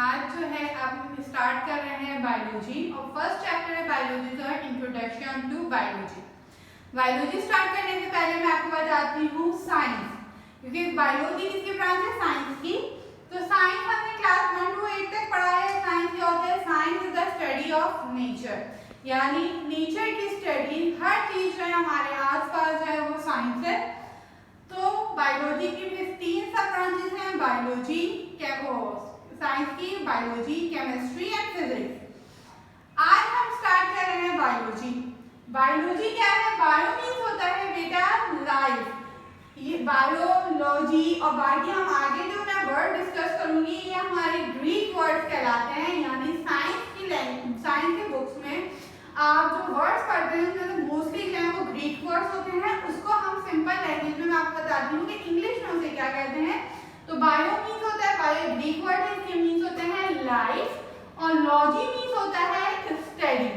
आज जो है अब हम स्टार्ट कर रहे हैं बायोलॉजी और फर्स्ट चैप्टर है बायोलॉजी का introduction to biology. Biology start करने से पहले मैं आपको बताती हूँ साइंस, क्योंकि बायोलॉजी किसकी ब्रांच है? साइंस की। तो साइंस हमने क्लास 1 to 8 तक पढ़ा है। साइंस क्या होता है? Science is the study of nature, यानी नेचर की स्टडी, हर चीज जो है हमारे आसपास जो है वो साइंस है। तो बायोलॉजी की भी 3 सब ब्रांचेस हैं, बायोलॉजी, साइंस की, बायोलॉजी, केमिस्ट्री एंड फिजिक्स। आज हम स्टार्ट कर रहे हैं बायोलॉजी। बायोलॉजी क्या है? बायो मीन्स होता है बेटा लाइफ, ये बायोलॉजी और बाकी हम आगे जो मैं वर्ड डिस्कस करूंगी ये हमारे ग्रीक वर्ड्स कहलाते हैं। यानी साइंस के बुक्स में आप जो वर्ड्स पढ़ते हैं उसमें मोस्टली जो है वो ग्रीक वर्ड्स होते हैं। उसको हम सिंपल लैंग्वेज में मैं आपको बताती हूँ कि इंग्लिश में उसे क्या कहते हैं। तो बायो मीन्स होता है, बायो ग्रीक वर्ड है, इसके मीन्स होते हैं लाइफ, और लॉजी मीन्स होता है स्टडी,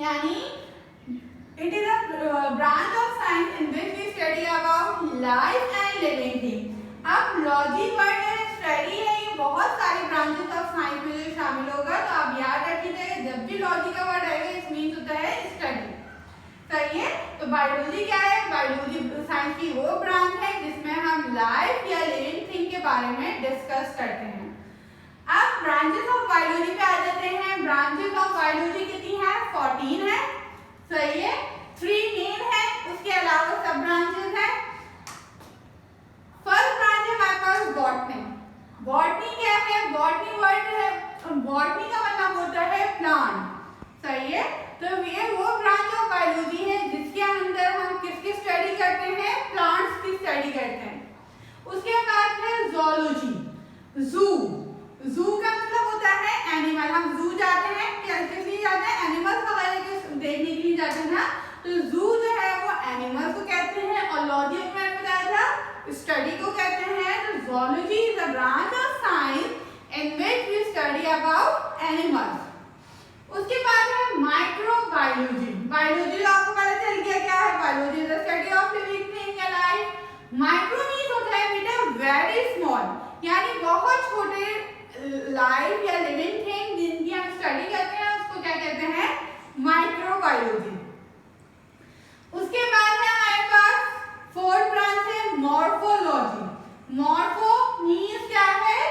यानी it is a branch of science in which we study about life and living thing. अब लॉजी वर्ड है, स्टडी है, ये बहुत सारी ब्रांचेस ऑफ साइंस में जो शामिल होगा। तो आप याद रखिएगा जब भी लॉजी का वर्ड आएगा इस मीन्स होता है स्टडी। सही है। तो बायोलॉजी क्या है? बायोलॉजी साइंस की वो ब्रांच है जिसमें हम लाइफ या लिविंग थिंग के बारे में डिस्कस करते हैं। अब ब्रांचेस ऑफ बायोलॉजी पे आ जाते हैं। ब्रांचेस ऑफ बायोलॉजी कितनी है? 14 है। सही है। 3 मेन है, उसके अलावा सब ब्रांचेस हैं। फर्स्ट ब्रांच है हमारे पास बॉटनी। बॉटनी क्या है? बॉटनी वर्ड है, बॉटनी का मतलब होता है प्लांट। सही है। तो ये वो ब्रांच ऑफ बायोलॉजी है जिसके अंदर हम किसकी स्टडी करते हैं? प्लांट्स की स्टडी करते हैं। उसके बाद है ज़ूलॉजी, जू। जू का मतलब होता है एनिमल। हम जू जाते हैं, किस लिए जाते हैं? एनिमल्स वगैरह को देखने के लिए जाते हैं ना। तो जू जो है वो एनिमल्स को कहते हैं, और लॉजी मैंने बताया था स्टडी को कहते हैं। तो zoology is a branch of science in which we study about animals. उसके बाद है माइक्रोबायोलॉजी। बायोलॉजी आपको पता चल गया क्या है? Biology is the study of living thing या लाइफ। माइक्रो मीन्स होता है बेटा वेरी स्मॉल, यानी बहुत छोटे लाइफ या लिविंग थिंग जिनकी हम स्टडी करते हैं उसको क्या कहते हैं? माइक्रोबायोलॉजी। उसके बाद है हमारे पास 4th ब्रांच है मॉर्फोलॉजी। मॉर्फो मीन्स क्या है?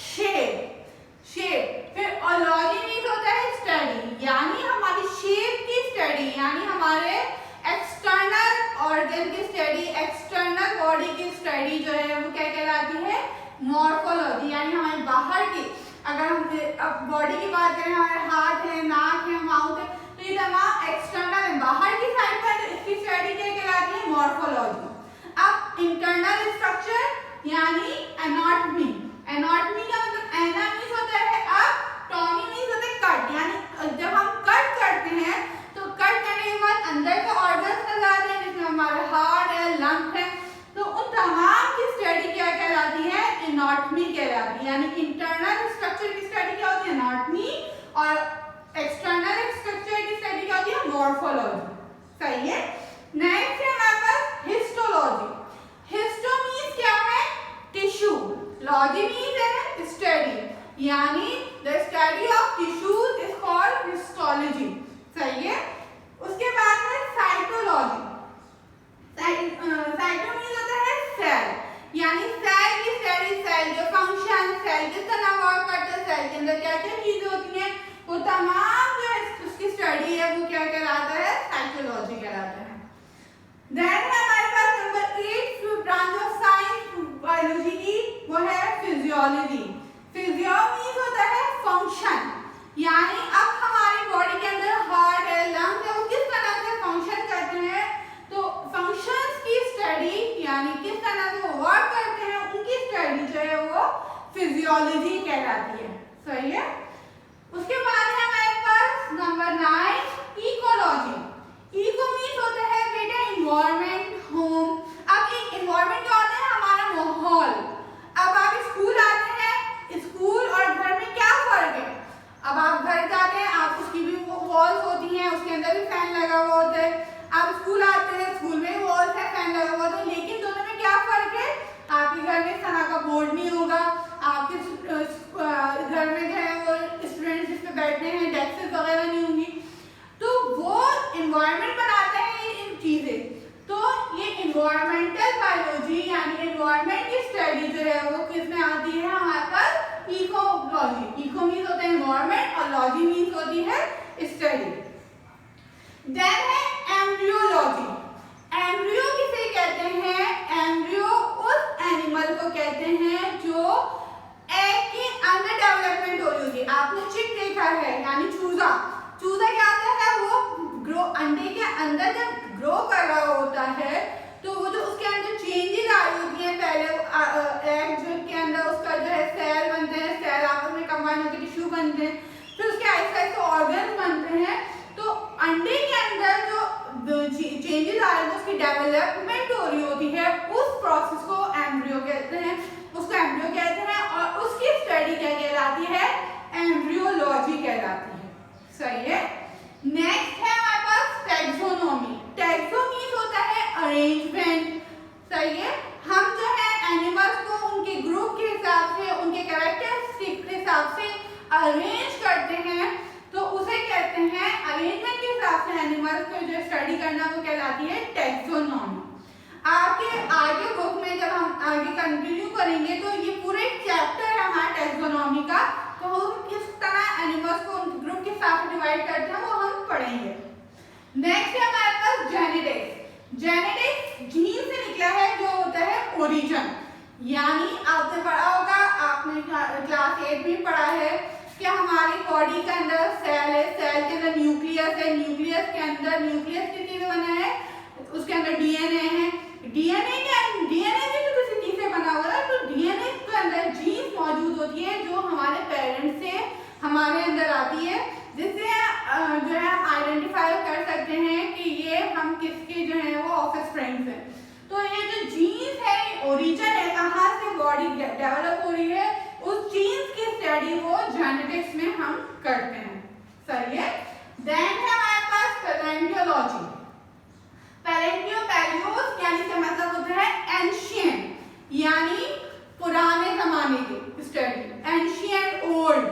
Shape, shape. फिर ऑलॉजी मीन्स होता है स्टडी, यानी हमारी शेप की स्टडी, यानी हमारे एक्सटर्नल ऑर्गन की स्टडी, एक्सटर्नल बॉडी की स्टडी जो है वो क्या कहलाती है? मॉर्फोलॉजी। यानी हमारे बाहर की, अगर हम बॉडी की बात करें, हमारे हाथ है, नाक है, माउथ है, तो ये तमाम एक्सटर्नल है, बाहर की साइड पर, तो इसकी स्टडी क्या कहलाती है? मॉर्फोलॉजी। अब इंटरनल स्ट्रक्चर यानी एनाटॉमी। एनाटॉमी का मतलब एना मीन्स होता है अब, टॉमी मीन्स होता है कट, यानी जब हम कट करते हैं तो कट करने के बाद अंदर के ऑर्गन्स नजर आते हैं जिसमें हमारे हार्ट है, लंग्स है। तो उन तमाम की स्टडी क्या कहलाती है? एनाटॉमी कहलाती है। यानी इंटरनल स्ट्रक्चर की स्टडी क्या होती है? एनाटॉमी, और एक्सटर्नल स्ट्रक्चर की स्टडी क्या होती है? मॉर्फोलॉजी। सही है। नेक्स्ट है हमारे पास हिस्टोलॉजी। हिस्टो मीन्स क्या है? टिश्यू। लॉजी मीन्स है स्टडी, यानी the study of tissues is called histology. सही है। उसके बाद है साइटोलॉजी। साइटो मीन्स होता है सेल, यानी सेल की स्टडी, सेल के फंक्शन, सेल किस तरह वर्क करता है, सेल के अंदर क्या क्या चीजें होती हैं, वो तमाम जो है उसकी स्टडी है वो क्या कहलाता है? साइटोलॉजी कहलाता है। देन हमारे पास number 8 branch of science biology की, वो है फिजियोलॉजी। फिजियो मीन्स होता है फंक्शन, यानी अब हमारी बॉडी के अंदर हार्ट है, लंग्स है, वो किस तरह से फंक्शन करते हैं। तो फंक्शंस की स्टडी, यानी किस तरह से वो वर्क करते हैं, उनकी स्टडी जो है वो फिजियोलॉजी कहलाती है। सही है। उसके बाद है हमारे पास नंबर 9 इकोलॉजी। इको मीन्स होता है बेटा एनवायरनमेंट, होम। अब एक एनवायरनमेंट क्या होता है? हमारा माहौल। अब आप स्कूल आते हैं, स्कूल और घर में क्या फर्क है? अब आप घर जाते हैं, आप उसकी भी वॉल्स होती हैं, उसके अंदर भी फैन लगा हुआ होता है। आप स्कूल आते हैं, स्कूल में भी वॉल्स है, फैन लगा हुआ होता है, लेकिन दोनों में क्या फर्क है? आपके घर में इस तरह का बोर्ड नहीं होगा, आपके घर बनते हैं, फिर उसके आहिस्ता आहिस्ता ऑर्गन्स बनते हैं। तो अंडे के अंदर जो चेंजेस आ रहे हैं, उसकी डेवलपमेंट हो रही होती है, उस प्रोसेस को एम्ब्रियो कहते हैं, उसको एम्ब्रियो कहते हैं। और उसकी स्टडी क्या कहलाती है? एम्ब्रियोलॉजी कहलाती है। सही है। नेक्स्ट है हमारे पास टैक्सोनॉमी। टैक्सोनॉमी होता है अरेंजमेंट। सही है। हम जो है एनिमल्स को उनके ग्रुप के हिसाब से, उनके कैरेक्टरिस्टिक के हिसाब से अरेंज करते हैं, तो उसे कहते हैं, अरेंजमेंट के हिसाब से एनिमल्स को जो स्टडी करना वो कहलाती है टैक्सोनॉमी। आपके आगे बुक में जब हम आगे कंटिन्यू करेंगे तो ये पूरे चैप्टर है हमारा टैक्सोनॉमी का, तो हम किस तरह एनिमल्स को उनके ग्रुप के हिसाब से डिवाइड करते हैं वो हम पढ़ेंगे। नेक्स्ट है हमारे पास जेनेटिक्स। जेनेटिक्स जीन से निकला है, जो होता है ओरिजिन। यानी आपने पढ़ा होगा, आपने क्लास 8 में पढ़ा है कि हमारी बॉडी के अंदर सेल है, सेल के अंदर न्यूक्लियस है, न्यूक्लियस के अंदर न्यूक्लियस किस चीज से बना है? उसके अंदर डीएनए है। डीएनए भी तो किसी चीज से बना हुआ है, तो डीएनए के अंदर जीन्स मौजूद होती है जो हमारे पेरेंट्स से हमारे अंदर आती है, जिससे जो है हम आइडेंटिफाई कर सकते हैं कि ये हम किसके जो है वो ऑफस्प्रिंग्स हैं। तो ये जो जीन्स है, ओरिजिन है, कहाँ से बॉडी डेवलप हो रही है, उस जीन्स की स्टडी वो जेनेटिक्स में हम करते हैं। सही है। देन है हमारे पास पैलेंटियोलॉजी। पैलेंटियोस यानी इसका मतलब होता है एंशिएंट, यानी पुराने जमाने की study, ancient old.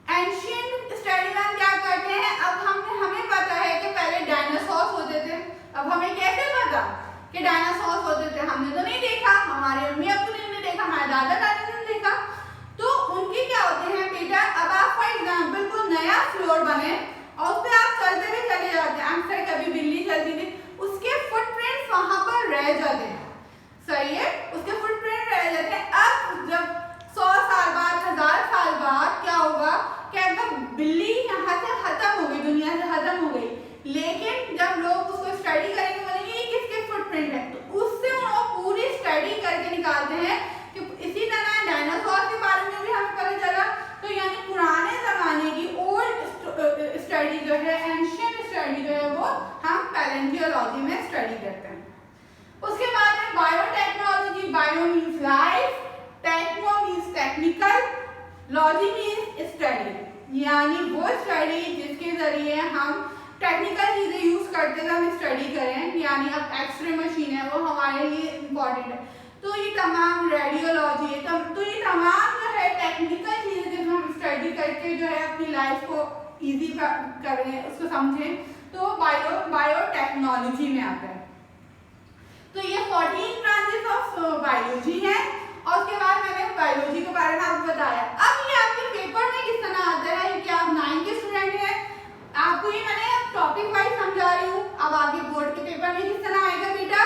Ancient study में हम क्या करते हैं? अब हमें पता है कि पहले डायनासोर्स होते थे। अब हमें कैसे पता कि डायनासोर्स होते थे? हमने तो नहीं देखा, हमारे अम्मी अब्बू ने देखा, हमारे दादा दादी ने देखा। तो उनके क्या होते हैं बेटा, अब आप फॉर एग्जाम्पल कोई नया फ्लोर बने और उस पर आप चलते हुए चले जाते हैं, अक्सर कभी बिल्ली चलती थी, उसके फुटप्रिंट्स वहां पर रह जाते हैं। सही है। उसके फुटप्रिंट रह जाते हैं। अब जब 100 साल बाद, 1000 साल बाद क्या होगा कि अगर बिल्ली यहाँ से खत्म हो गई, दुनिया से खत्म हो गई, लेकिन जब लोग उसको स्टडी करेंगे बोलेंगे ये किसके फुटप्रिंट है, तो उससे वो पूरी स्टडी करके निकालते हैं कि इसी तरह डायनासोर के बारे में भी हमें पता चला। तो यानी पुराने जमाने की ओल्ड स्टडी जो है, एंशिएंट स्टडी जो है, वो हम पैलेंटियोलॉजी में स्टडी करते हैं। उसके बाद है biotechnology. Bio means life, techno means technical, logy means study, यानी वो स्टडी जिसके जरिए हम टेक्निकल चीजें यूज करते हैं, हम स्टडी करें। यानी अब एक्सरे मशीन है, वो हमारे लिए इम्पोर्टेंट है। तो ये तमाम रेडियोलॉजी है, तो ये तमाम जो है टेक्निकल चीजें जिसमें हम स्टडी करके जो है अपनी लाइफ को इजी करें, उसको समझें, तो बायोटेक्नोलॉजी में आता है। तो ये 14 ब्रांचेस ऑफ बायोलॉजी है। और उसके बाद मैंने बायोलॉजी के बारे में आपको बताया। अब ये आपके पेपर में किस तरह आता है कि आप 9 के स्टूडेंट हैं, आपको ये मैंने टॉपिक वाइज समझा रही हूँ। अब आपके बोर्ड के पेपर में किस तरह आएगा बेटा,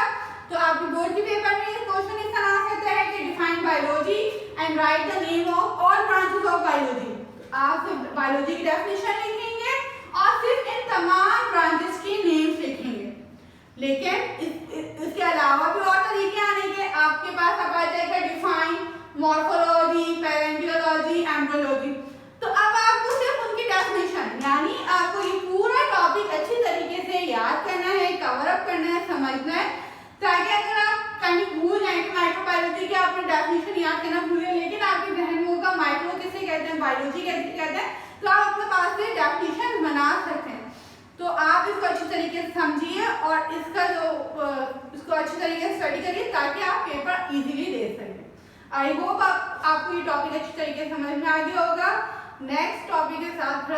तो आपके बोर्ड के पेपर में क्वेश्चन इस तरह आ सकता है कि define biology and right the name of all branches of biology. आप बायोलॉजी की डेफिनेशन लिखेंगे और सिर्फ इन तमाम ब्रांचेस की नेम्स लिखेंगे। लेकिन इसके अलावा भी और तरीके आने के, आपके पास अब आ जाएगा डिफाइन, मॉर्फोलॉजी, पैलेंटियोलॉजी, एम्ब्रियोलॉजी। तो अब आपको सिर्फ उनकी डेफिनेशन, यानी आपको ये पूरा टॉपिक अच्छी तरीके से याद करना है, कवर अप करना है, समझना है, ताकि अगर आप कहीं भूल जाए तो माइक्रोबायोलॉजी की आपने डेफिनेशन याद करना भूले, लेकिन आपके जहन में होगा माइक्रो किसे कहते हैं, बायोलॉजी कैसे कहते हैं, तो आप अपने पास से डेफिनेशन बना सकते हैं। तो आप इसको अच्छी तरीके से समझिए और इसका इसको अच्छी तरीके से स्टडी करिए ताकि आप पेपर इजीली दे सकें। आई होप आपको ये टॉपिक अच्छी तरीके से समझ में आ गया होगा। नेक्स्ट टॉपिक के साथ फिर